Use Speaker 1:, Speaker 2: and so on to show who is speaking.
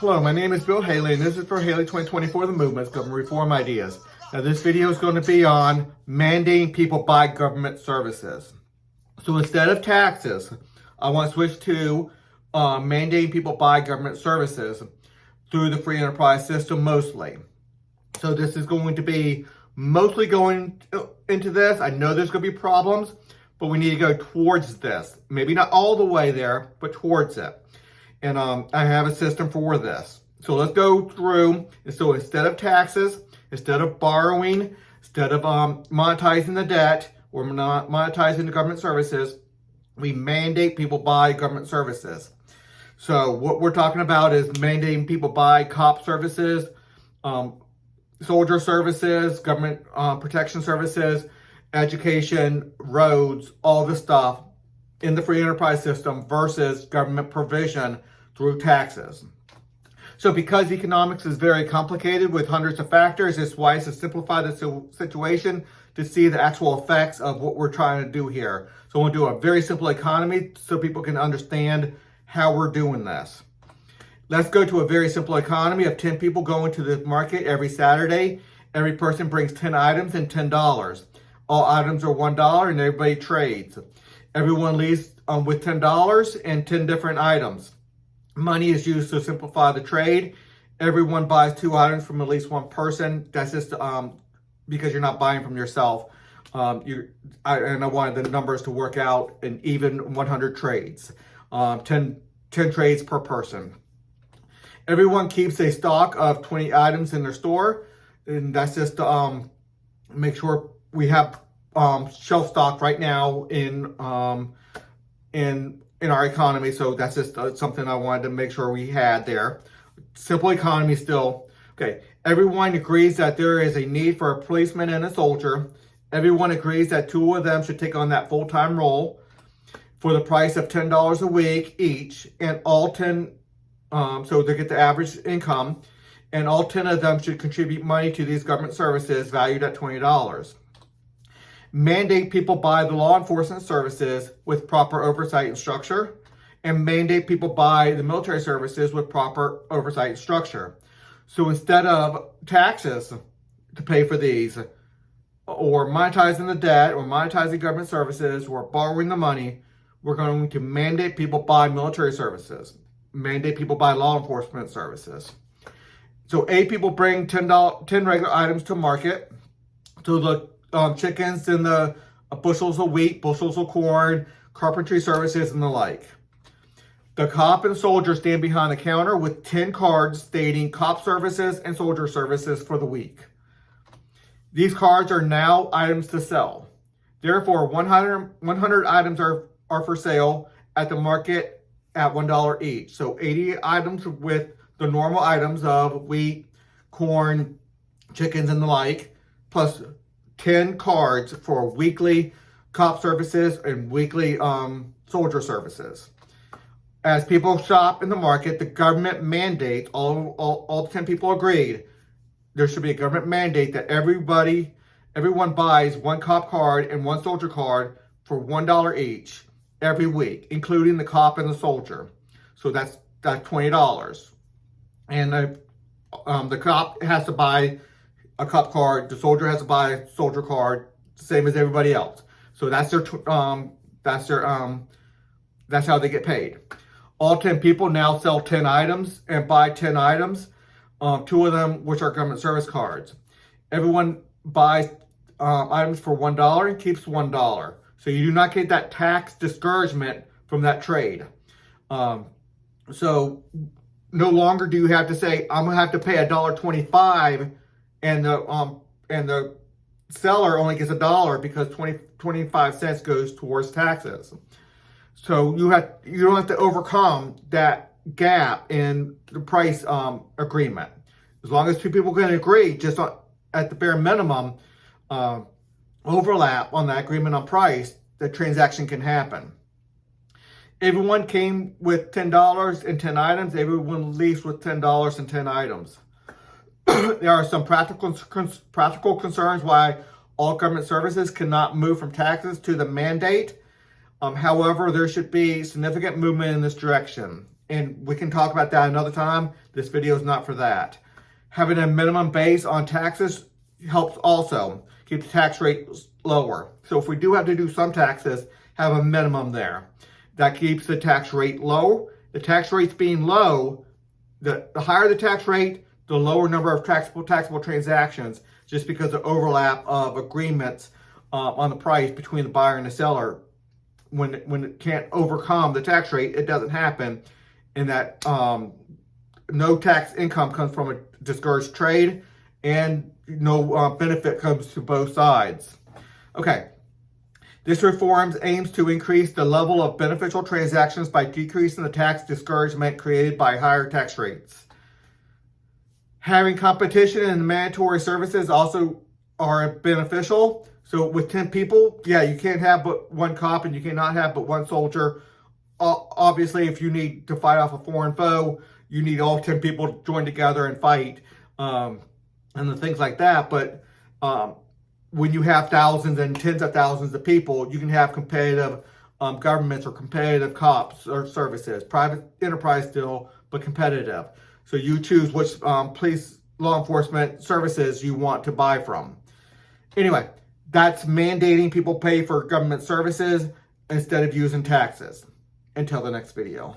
Speaker 1: Hello, my name is Bill Haley, and this is for Haley2024 the Movement, Government Reform Ideas. Now, this video is going to be on mandating people buy government services. So instead of taxes, I want to switch to mandating people buy government services through the free enterprise system mostly. So this is going to be mostly going into this. I know there's going to be problems, but we need to go towards this. Maybe not all the way there, but towards it. And I have a system for this. So let's go through. And so instead of taxes, instead of borrowing, instead of monetizing the debt or not monetizing the government services, we mandate people buy government services. So what we're talking about is mandating people buy cop services, soldier services, government protection services, education, roads, all this stuff in the free enterprise system versus government provision through taxes. So because economics is very complicated with hundreds of factors, it's wise to simplify the situation to see the actual effects of what we're trying to do here. So we'll do a very simple economy so people can understand how we're doing this. Let's go to a very simple economy of 10 people going to the market every Saturday. Every person brings 10 items and $10. All items are $1 and everybody trades. Everyone leaves with $10 and 10 different items. Money is used to simplify the trade. Everyone buys 2 items from at least one person. That's just because you're not buying from yourself. And I wanted the numbers to work out in even 100 trades. 10 trades per person. Everyone keeps a stock of 20 items in their store. And that's just to make sure we have shelf stock right now in our economy. So that's just something I wanted to make sure we had there. Simple economy still. Okay, everyone agrees that there is a need for a policeman and a soldier. Everyone agrees that 2 of them should take on that full-time role for the price of $10 a week each, and all 10, so they get the average income, and all 10 of them should contribute money to these government services valued at $20. Mandate people buy the law enforcement services with proper oversight and structure, and mandate people buy the military services with proper oversight and structure. So instead of taxes to pay for these, or monetizing the debt, or monetizing government services, or borrowing the money, we're going to mandate people buy military services, mandate people buy law enforcement services. So 8 people bring 10 regular items to market. So the chickens and the bushels of wheat, bushels of corn, carpentry services, and the like. The cop and soldier stand behind the counter with 10 cards stating cop services and soldier services for the week. These cards are now items to sell. Therefore, 100 items are for sale at the market at $1 each. So 80 items with the normal items of wheat, corn, chickens, and the like, plus 10 cards for weekly cop services and weekly soldier services. As people shop in the market, the government mandates, all 10 people agreed, there should be a government mandate that everyone buys 1 cop card and 1 soldier card for $1 each every week, including the cop and the soldier. So that's $20. And the cop has to buy a cop card, the soldier has to buy a soldier card, same as everybody else. So that's how they get paid. All 10 people now sell 10 items and buy 10 items, 2 of them which are government service cards. Everyone buys items for $1 and keeps $1. So you do not get that tax discouragement from that trade. So no longer do you have to say, I'm gonna have to pay $1.25 and the seller only gets $1 because 25 cents goes towards taxes. So you don't have to overcome that gap in the price agreement. As long as 2 people can agree, just at the bare minimum, overlap on that agreement on price, the transaction can happen. Everyone came with $10 and 10 items. Everyone leaves with $10 and 10 items. There are some practical concerns why all government services cannot move from taxes to the mandate. However, there should be significant movement in this direction. and we can talk about that another time. This video is not for that. Having a minimum base on taxes helps also keep the tax rate lower. So if we do have to do some taxes, have a minimum there. That keeps the tax rate low. The tax rates being low, the higher the tax rate, the lower number of taxable transactions, just because of overlap of agreements on the price between the buyer and the seller. When it can't overcome the tax rate, it doesn't happen. And that no tax income comes from a discouraged trade, and no benefit comes to both sides. Okay. This reform aims to increase the level of beneficial transactions by decreasing the tax discouragement created by higher tax rates. Having competition in mandatory services also are beneficial. So with 10 people, yeah, you can't have but one cop and you cannot have but one soldier. Obviously, if you need to fight off a foreign foe, you need all 10 people to join together and fight, and the things like that. But when you have thousands and tens of thousands of people, you can have competitive governments or competitive cops or services, private enterprise still, but competitive. So you choose which police, law enforcement services you want to buy from. Anyway, that's mandating people pay for government services instead of using taxes. Until the next video.